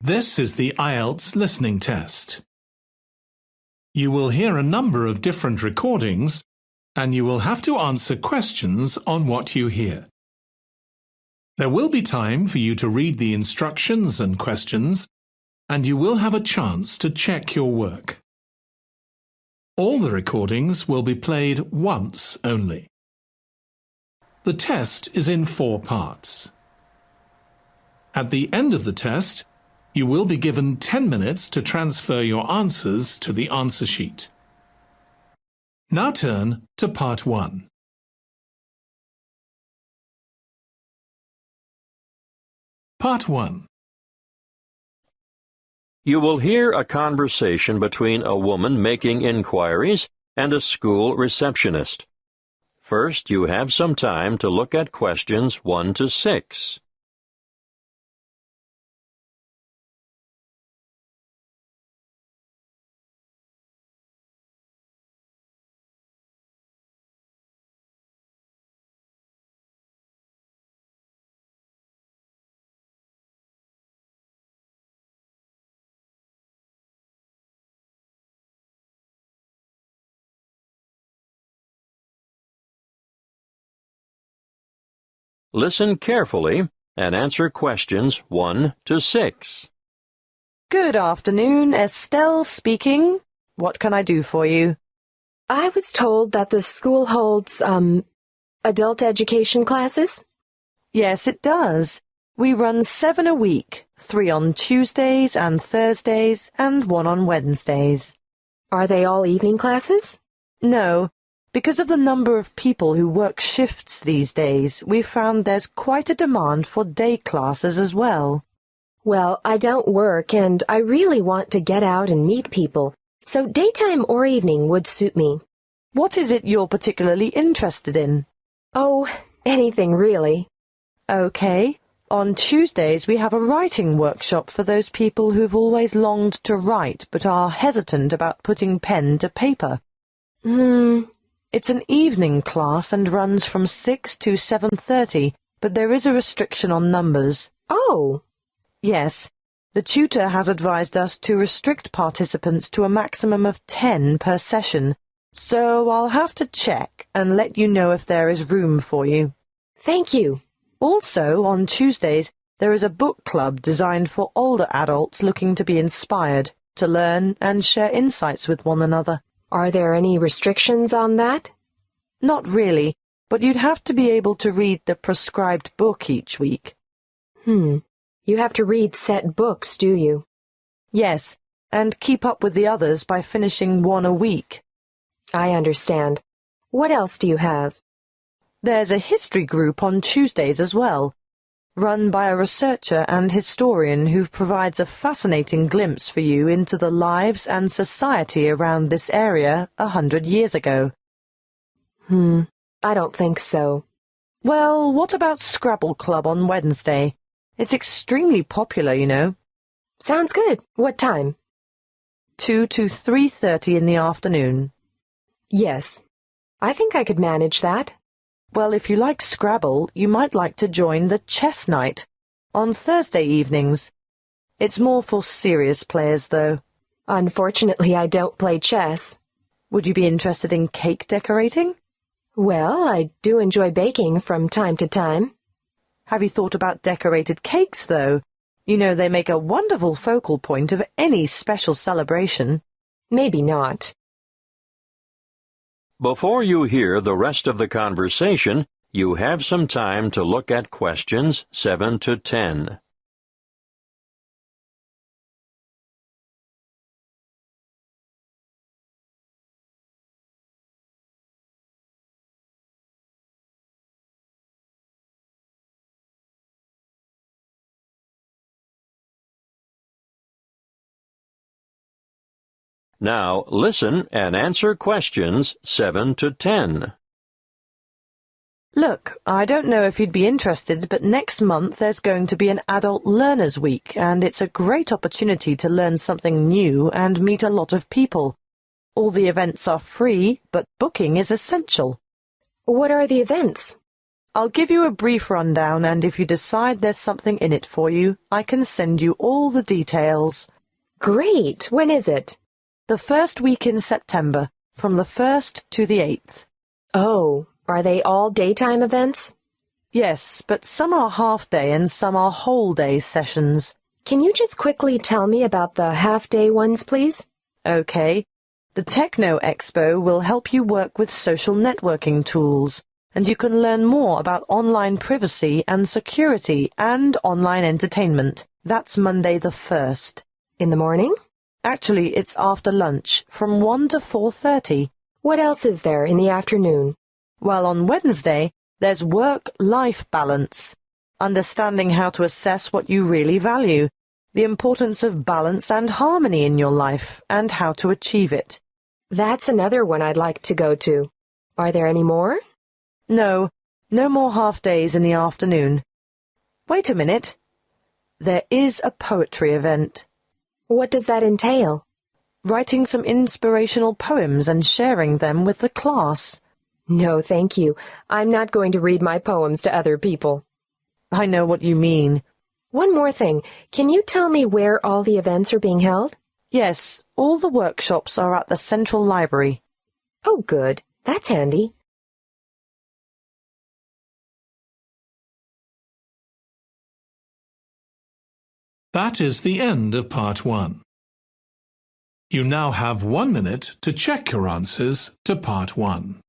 This is the IELTS listening test. You will hear a number of different recordings, and you will have to answer questions on what you hear. There will be time for you to read the instructions and questions, and you will have a chance to check your work. All the recordings will be played once only. The test is in 4 parts. At the end of the test, you will be given 10 minutes to transfer your answers to the answer sheet. Now turn to Part 1. Part 1. You will hear a conversation between a woman making inquiries and a school receptionist. First, you have some time to look at questions 1 to 6. Listen carefully and answer questions 1 to 6. Good afternoon, Estelle speaking. What can I do for you? I was told that the school holds, adult education classes? Yes, it does. We run 7 a week, 3 on Tuesdays and Thursdays, and 1 on Wednesdays. Are they all evening classes? No. Because of the number of people who work shifts these days, we've found there's quite a demand for day classes as well. Well, I don't work and I really want to get out and meet people, so daytime or evening would suit me. What is it you're particularly interested in? Oh, anything really. Okay. On Tuesdays we have a writing workshop for those people who've always longed to write but are hesitant about putting pen to paper. It's an evening class and runs from 6 to 7:30, but there is a restriction on numbers. Oh! Yes. The tutor has advised us to restrict participants to a maximum of 10 per session, so I'll have to check and let you know if there is room for you. Thank you. Also, on Tuesdays, there is a book club designed for older adults looking to be inspired, to learn and share insights with one another. Are there any restrictions on that? Not really, but you'd have to be able to read the prescribed book each week. You have to read set books, do you? Yes, and keep up with the others by finishing 1 a week. I understand. What else do you have? There's a history group on Tuesdays as well, run by a researcher and historian who provides a fascinating glimpse for you into the lives and society around this area 100 years ago. I don't think so. Well, what about Scrabble Club on Wednesday? It's extremely popular, you know. Sounds good. What time? 2 to 3:30 in the afternoon. Yes. I think I could manage that. Well, if you like Scrabble, you might like to join the chess night on Thursday evenings. It's more for serious players, though. Unfortunately, I don't play chess. Would you be interested in cake decorating? Well, I do enjoy baking from time to time. Have you thought about decorated cakes, though? You know, they make a wonderful focal point of any special celebration. Maybe not. Before you hear the rest of the conversation, you have some time to look at questions 7 to 10. Now listen and answer questions 7 to 10. Look, I don't know if you'd be interested, but next month there's going to be an Adult Learners Week, and it's a great opportunity to learn something new and meet a lot of people. All the events are free, but booking is essential. What are the events? I'll give you a brief rundown, and if you decide there's something in it for you, I can send you all the details. Great! When is it? The first week in September, from the 1st to the 8th. Oh, are they all daytime events? Yes, but some are half-day and some are whole-day sessions. Can you just quickly tell me about the half-day ones, please? Okay. The Techno Expo will help you work with social networking tools, and you can learn more about online privacy and security and online entertainment. That's Monday the 1st. In the morning? Actually, it's after lunch, from 1 to 4:30. What else is there in the afternoon? Well, on Wednesday, there's work-life balance, understanding how to assess what you really value, the importance of balance and harmony in your life, and how to achieve it. That's another one I'd like to go to. Are there any more? No more half-days in the afternoon. Wait a minute. There is a poetry event. What does that entail? Writing some inspirational poems and sharing them with the class. No, thank you. I'm not going to read my poems to other people. I know what you mean. One more thing. Can you tell me where all the events are being held? Yes, all the workshops are at the Central Library. Oh, good. That's handy. That is the end of part 1. You now have 1 minute to check your answers to part 1.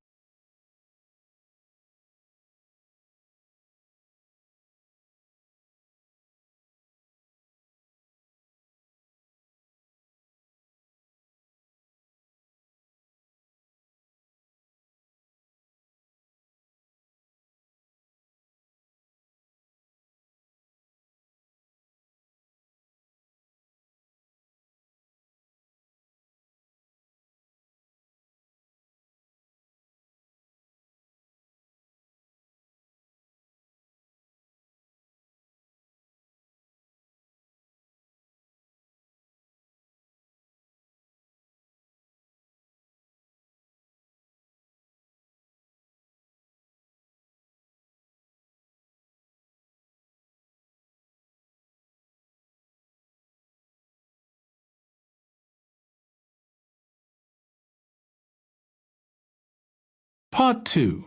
Part 2.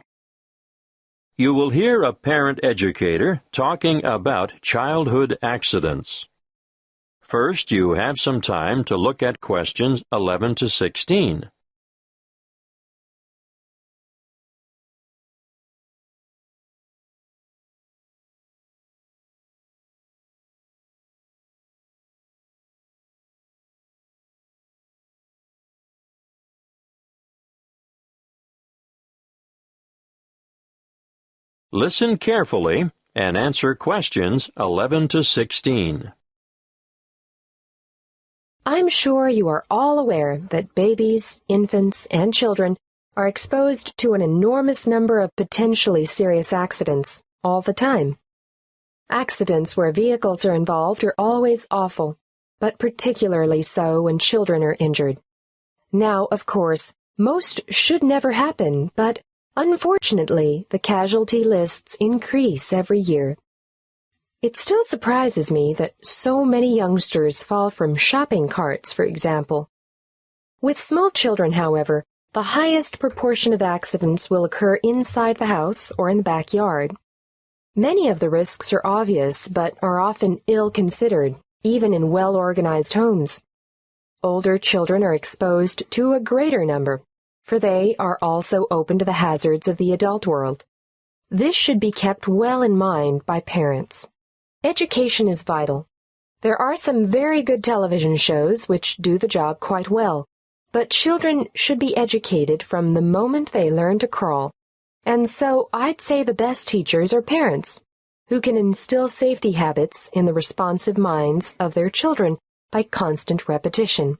You will hear a parent educator talking about childhood accidents. First, you have some time to look at questions 11 to 16. Listen carefully and answer questions 11 to 16. I'm sure you are all aware that babies, infants, and children are exposed to an enormous number of potentially serious accidents all the time. Accidents where vehicles are involved are always awful, but particularly so when children are injured. Now, of course, most should never happen, but unfortunately, the casualty lists increase every year. It still surprises me that so many youngsters fall from shopping carts, for example. With small children, however, the highest proportion of accidents will occur inside the house or in the backyard. Many of the risks are obvious, but are often ill-considered, even in well-organized homes. Older children are exposed to a greater number, for they are also open to the hazards of the adult world. This should be kept well in mind by parents. Education is vital. There are some very good television shows which do the job quite well, but children should be educated from the moment they learn to crawl. And so I'd say the best teachers are parents, who can instill safety habits in the responsive minds of their children by constant repetition.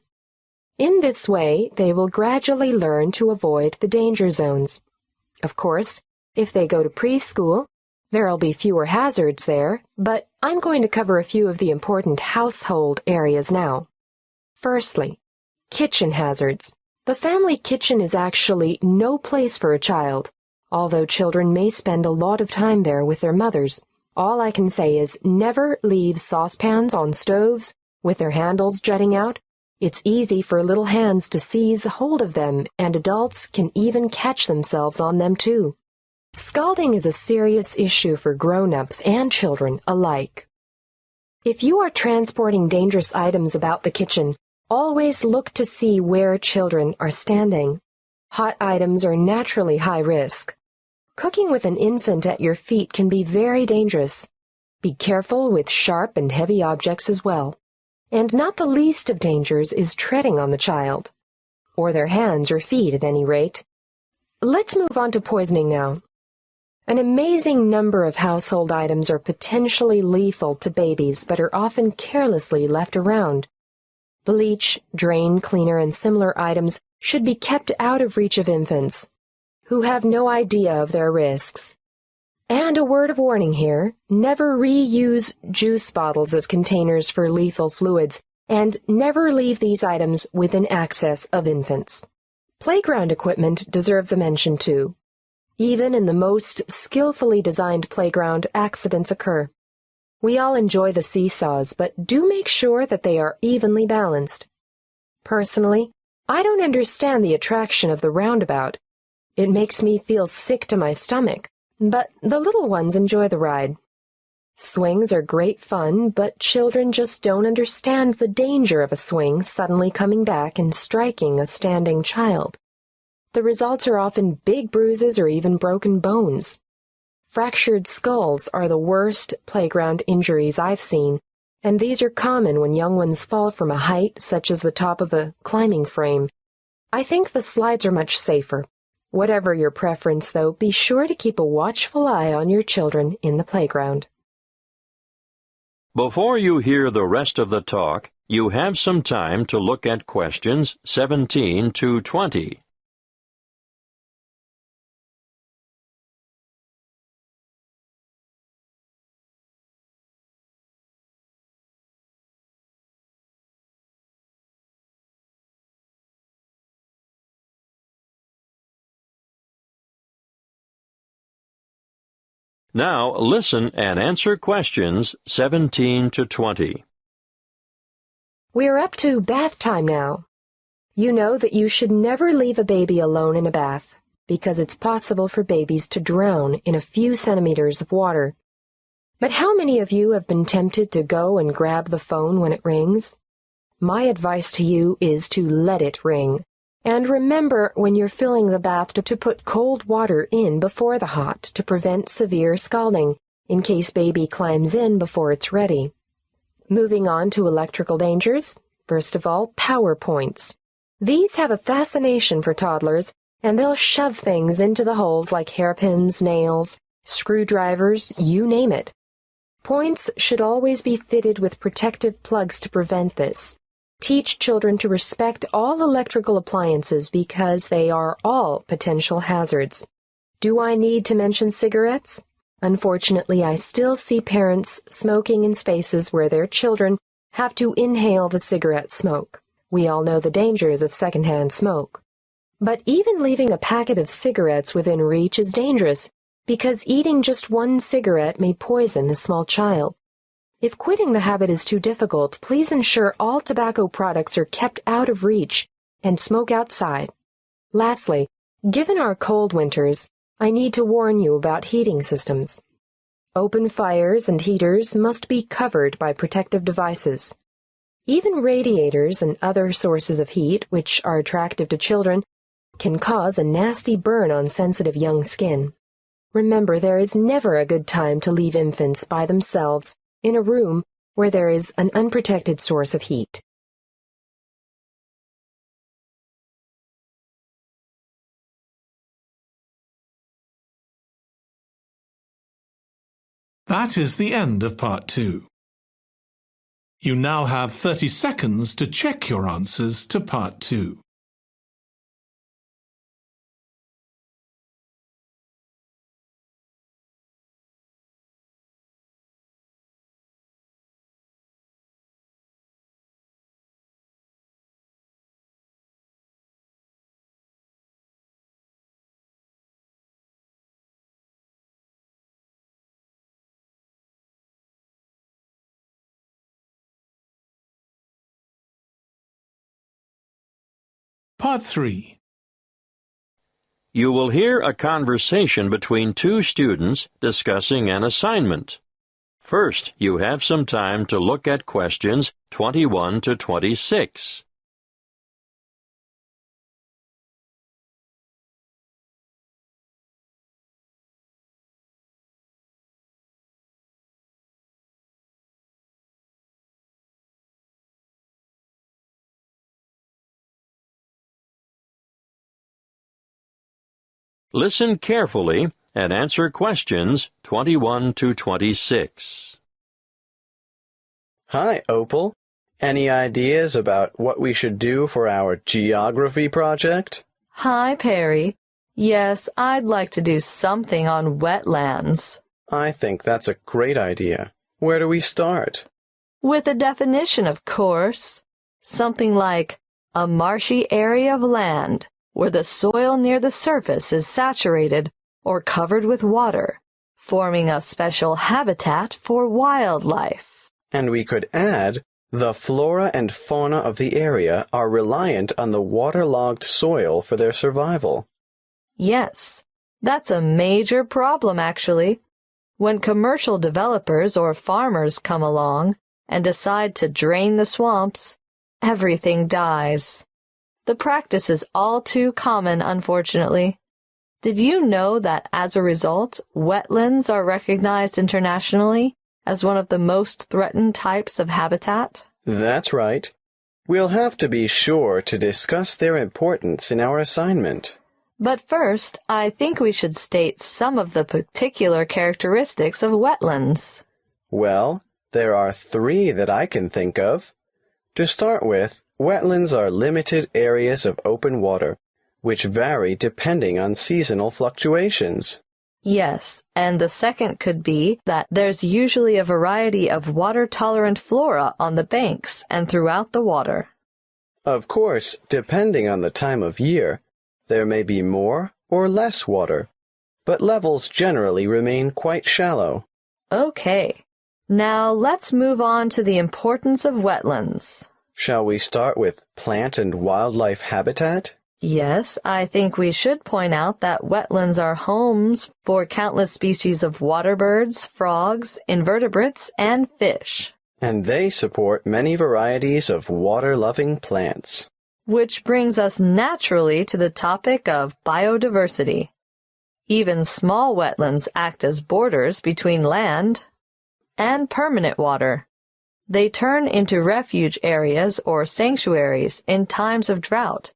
In this way, they will gradually learn to avoid the danger zones. Of course, if they go to preschool, there'll be fewer hazards there, but I'm going to cover a few of the important household areas now. Firstly, kitchen hazards. The family kitchen is actually no place for a child, Although children may spend a lot of time there with their mothers, all I can say is never leave saucepans on stoves with their handles jutting out. It's easy for little hands to seize hold of them, and adults can even catch themselves on them too. Scalding is a serious issue for grown-ups and children alike. If you are transporting dangerous items about the kitchen, always look to see where children are standing. Hot items are naturally high risk. Cooking with an infant at your feet can be very dangerous. Be careful with sharp and heavy objects as well. And not the least of dangers is treading on the child, or their hands or feet at any rate. Let's move on to poisoning now. An amazing number of household items are potentially lethal to babies but are often carelessly left around. Bleach, drain cleaner, and similar items should be kept out of reach of infants, who have no idea of their risks. And a word of warning here, never reuse juice bottles as containers for lethal fluids, and never leave these items within access of infants. Playground equipment deserves a mention too. Even in the most skillfully designed playground, accidents occur. We all enjoy the seesaws, but do make sure that they are evenly balanced. Personally, I don't understand the attraction of the roundabout. It makes me feel sick to my stomach, but the little ones enjoy the ride. Swings are great fun, but children just don't understand the danger of a swing suddenly coming back and striking a standing child. The results are often big bruises or even broken bones. Fractured skulls are the worst playground injuries I've seen, and these are common when young ones fall from a height such as the top of a climbing frame. I think the slides are much safer. Whatever your preference, though, be sure to keep a watchful eye on your children in the playground. Before you hear the rest of the talk, you have some time to look at questions 17 to 20. Now listen and answer questions 17 to 20. We're up to bath time now. You know that you should never leave a baby alone in a bath, because it's possible for babies to drown in a few centimeters of water. But how many of you have been tempted to go and grab the phone when it rings? My advice to you is to let it ring. And remember when you're filling the bath to put cold water in before the hot to prevent severe scalding, in case baby climbs in before it's ready. Moving on to electrical dangers, first of all, power points. These have a fascination for toddlers, and they'll shove things into the holes like hairpins, nails, screwdrivers, you name it. Points should always be fitted with protective plugs to prevent this. Teach children to respect all electrical appliances because they are all potential hazards. Do I need to mention cigarettes? Unfortunately, I still see parents smoking in spaces where their children have to inhale the cigarette smoke. We all know the dangers of secondhand smoke. But even leaving a packet of cigarettes within reach is dangerous because eating just one cigarette may poison a small child. If quitting the habit is too difficult, please ensure all tobacco products are kept out of reach and smoke outside. Lastly, given our cold winters, I need to warn you about heating systems. Open fires and heaters must be covered by protective devices. Even radiators and other sources of heat, which are attractive to children, can cause a nasty burn on sensitive young skin. Remember, there is never a good time to leave infants by themselves in a room where there is an unprotected source of heat. That is the end of part 2. You now have 30 seconds to check your answers to part 2. Part 3. You will hear a conversation between two students discussing an assignment. First, you have some time to look at questions 21 to 26. Listen carefully and answer questions 21 to 26. Hi, Opal. Any ideas about what we should do for our geography project? Hi, Perry. Yes, I'd like to do something on wetlands. I think that's a great idea. Where do we start? With a definition, of course. Something like a marshy area of land where the soil near the surface is saturated or covered with water, forming a special habitat for wildlife. And we could add, the flora and fauna of the area are reliant on the waterlogged soil for their survival. Yes, that's a major problem, actually. When commercial developers or farmers come along and decide to drain the swamps, everything dies. The practice is all too common, unfortunately. Did you know that as a result, wetlands are recognized internationally as one of the most threatened types of habitat? That's right. We'll have to be sure to discuss their importance in our assignment. But first, I think we should state some of the particular characteristics of wetlands. Well, there are 3 that I can think of. To start with, wetlands are limited areas of open water, which vary depending on seasonal fluctuations. Yes, and the second could be that there's usually a variety of water-tolerant flora on the banks and throughout the water. Of course, depending on the time of year, there may be more or less water, but levels generally remain quite shallow. Okay, now let's move on to the importance of wetlands. Shall we start with plant and wildlife habitat? Yes, I think we should point out that wetlands are homes for countless species of water birds, frogs, invertebrates, and fish. And they support many varieties of water-loving plants. Which brings us naturally to the topic of biodiversity. Even small wetlands act as borders between land and permanent water. They turn into refuge areas or sanctuaries in times of drought,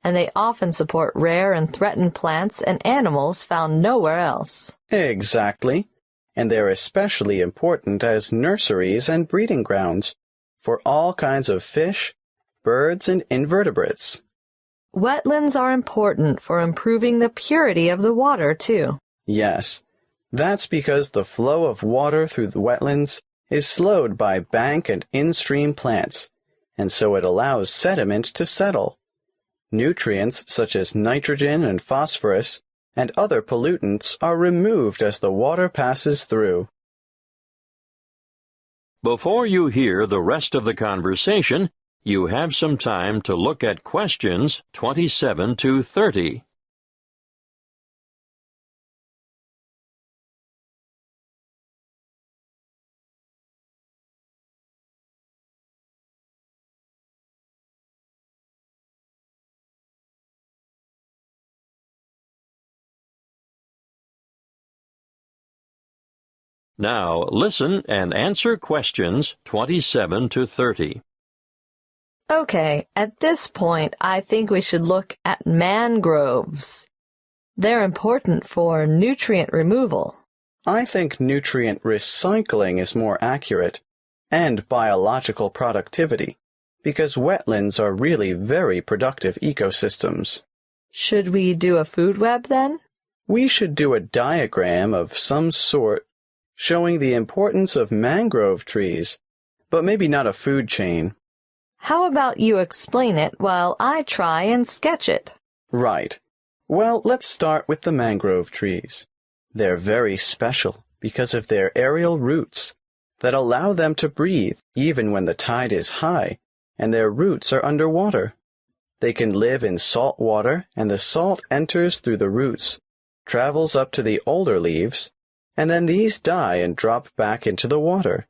and they often support rare and threatened plants and animals found nowhere else. Exactly. And they're especially important as nurseries and breeding grounds for all kinds of fish, birds, and invertebrates. Wetlands are important for improving the purity of the water, too. Yes, that's because the flow of water through the wetlands is slowed by bank and in-stream plants, and so it allows sediment to settle. Nutrients such as nitrogen and phosphorus and other pollutants are removed as the water passes through. Before you hear the rest of the conversation, you have some time to look at questions 27 to 30. Now listen and answer questions 27 to 30. Okay, at this point, I think we should look at mangroves. They're important for nutrient removal. I think nutrient recycling is more accurate, and biological productivity, because wetlands are really very productive ecosystems. Should we do a food web then? We should do a diagram of some sort showing the importance of mangrove trees, but maybe not a food chain. How about you explain it while I try and sketch it? Right. Well, let's start with the mangrove trees. They're very special because of their aerial roots that allow them to breathe even when the tide is high and their roots are underwater. They can live in salt water, and the salt enters through the roots, travels up to the older leaves, and then these die and drop back into the water.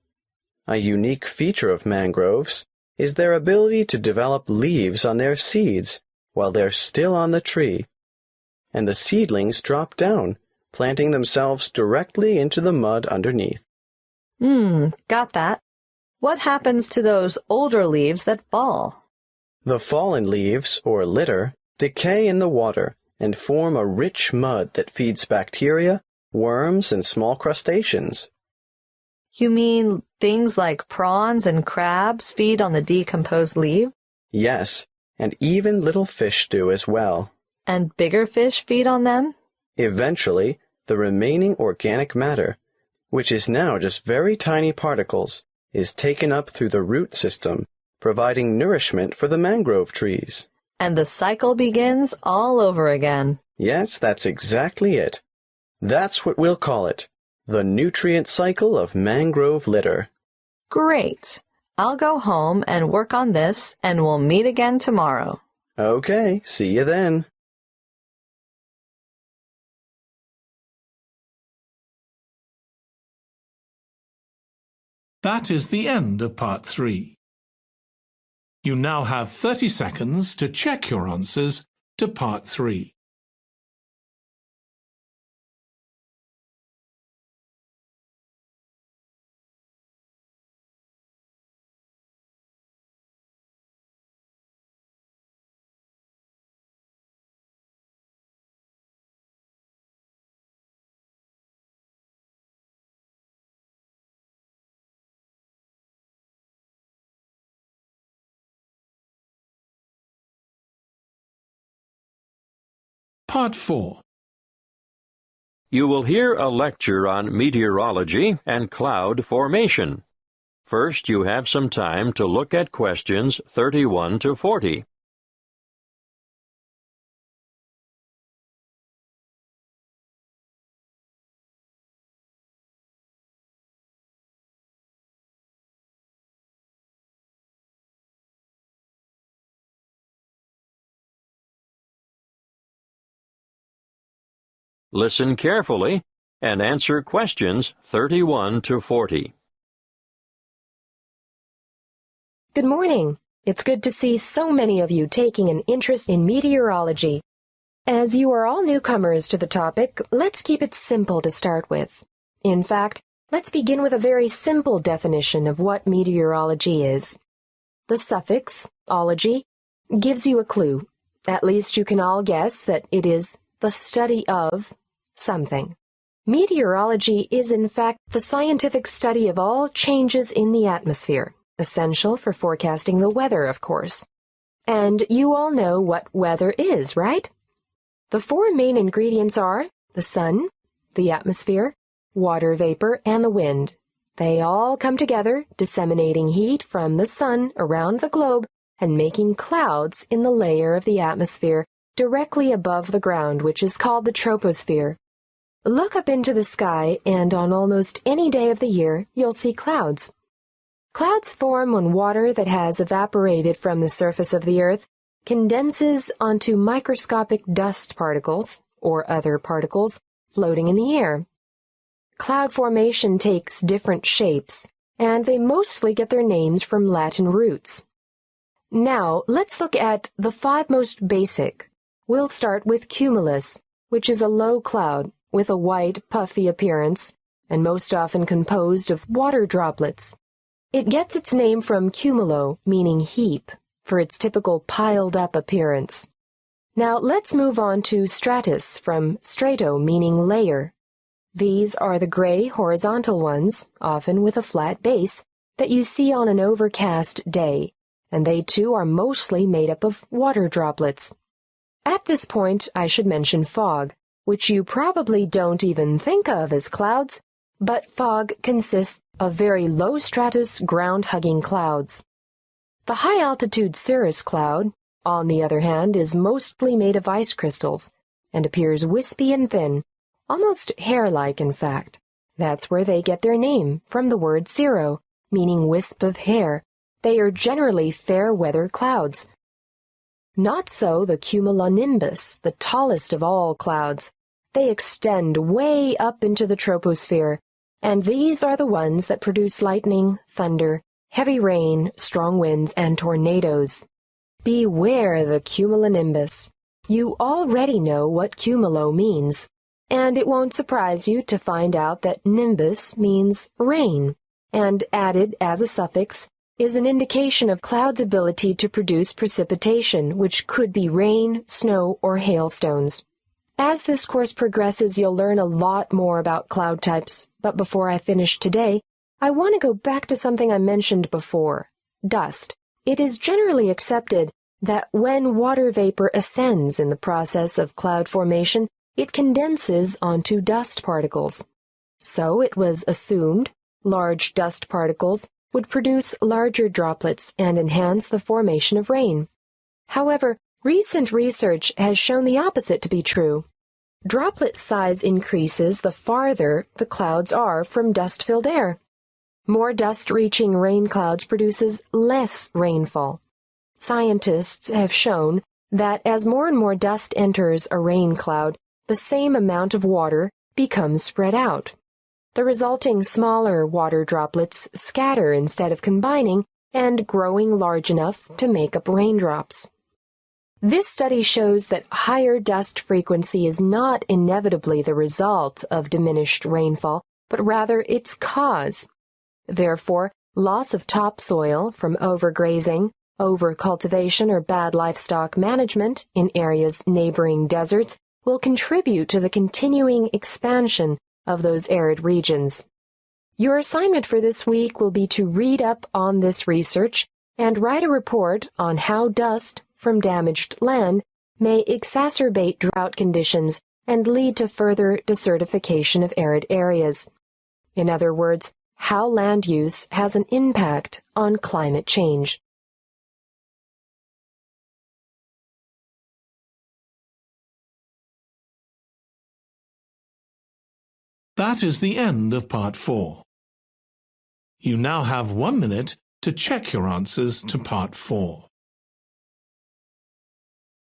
A unique feature of mangroves is their ability to develop leaves on their seeds while they're still on the tree, and the seedlings drop down, planting themselves directly into the mud underneath. Got that. What happens to those older leaves that fall? The fallen leaves, or litter, decay in the water and form a rich mud that feeds bacteria, worms, and small crustaceans. You mean things like prawns and crabs feed on the decomposed leaf? Yes, and even little fish do as well. And bigger fish feed on them? Eventually, the remaining organic matter, which is now just very tiny particles, is taken up through the root system, providing nourishment for the mangrove trees. And the cycle begins all over again. Yes, that's exactly it. That's what we'll call it, the nutrient cycle of mangrove litter. Great. I'll go home and work on this, and we'll meet again tomorrow. Okay, see you then. That is the end of Part 3. You now have 30 seconds to check your answers to Part 3. Part 4. You will hear a lecture on meteorology and cloud formation. First, you have some time to look at questions 31 to 40. Listen carefully and answer questions 31 to 40. Good morning. It's good to see so many of you taking an interest in meteorology. As you are all newcomers to the topic, let's keep it simple to start with. In fact, let's begin with a very simple definition of what meteorology is. The suffix, ology, gives you a clue. At least you can all guess that it is the study of something. Meteorology is in fact the scientific study of all changes in the atmosphere, essential for forecasting the weather, of course. And you all know what weather is, right? The four main ingredients are the sun, the atmosphere, water vapor, and the wind. They all come together, disseminating heat from the sun around the globe and making clouds in the layer of the atmosphere directly above the ground, which is called the troposphere. Look up into the sky, and on almost any day of the year, you'll see clouds. Clouds form when water that has evaporated from the surface of the earth condenses onto microscopic dust particles, or other particles, floating in the air. Cloud formation takes different shapes, and they mostly get their names from Latin roots. Now, let's look at the five most basic. We'll start with cumulus, which is a low cloud with a white, puffy appearance, and most often composed of water droplets. It gets its name from cumulo, meaning heap, for its typical piled-up appearance. Now let's move on to stratus, from strato, meaning layer. These are the gray, horizontal ones, often with a flat base, that you see on an overcast day, and they too are mostly made up of water droplets. At this point, I should mention fog, which you probably don't even think of as clouds, but fog consists of very low-stratus, ground-hugging clouds. The high-altitude cirrus cloud, on the other hand, is mostly made of ice crystals and appears wispy and thin, almost hair-like, in fact. That's where they get their name, from the word cirro, meaning wisp of hair. They are generally fair-weather clouds. Not so the cumulonimbus, the tallest of all clouds. They extend way up into the troposphere, and these are the ones that produce lightning, thunder, heavy rain, strong winds, and tornadoes. Beware the cumulonimbus. You already know what cumulo means, and it won't surprise you to find out that nimbus means rain, and added as a suffix is an indication of clouds' ability to produce precipitation, which could be rain, snow, or hailstones. As this course progresses, you'll learn a lot more about cloud types, but before I finish today, I want to go back to something I mentioned before, dust. It is generally accepted that when water vapor ascends in the process of cloud formation, it condenses onto dust particles. So it was assumed large dust particles would produce larger droplets and enhance the formation of rain. However, recent research has shown the opposite to be true. Droplet size increases the farther the clouds are from dust-filled air. More dust-reaching rain clouds produces less rainfall. Scientists have shown that as more and more dust enters a rain cloud, the same amount of water becomes spread out. The resulting smaller water droplets scatter instead of combining and growing large enough to make up raindrops. This study shows that higher dust frequency is not inevitably the result of diminished rainfall, but rather its cause. Therefore, loss of topsoil from overgrazing, overcultivation, or bad livestock management in areas neighboring deserts will contribute to the continuing expansion of those arid regions. Your assignment for this week will be to read up on this research and write a report on how dust from damaged land may exacerbate drought conditions and lead to further desertification of arid areas. In other words, how land use has an impact on climate change. That is the end of Part 4. You now have 1 minute to check your answers to Part 4.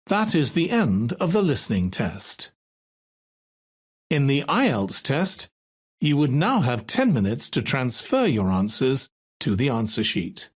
That is the end of the listening test. In the IELTS test, you would now have 10 minutes to transfer your answers to the answer sheet.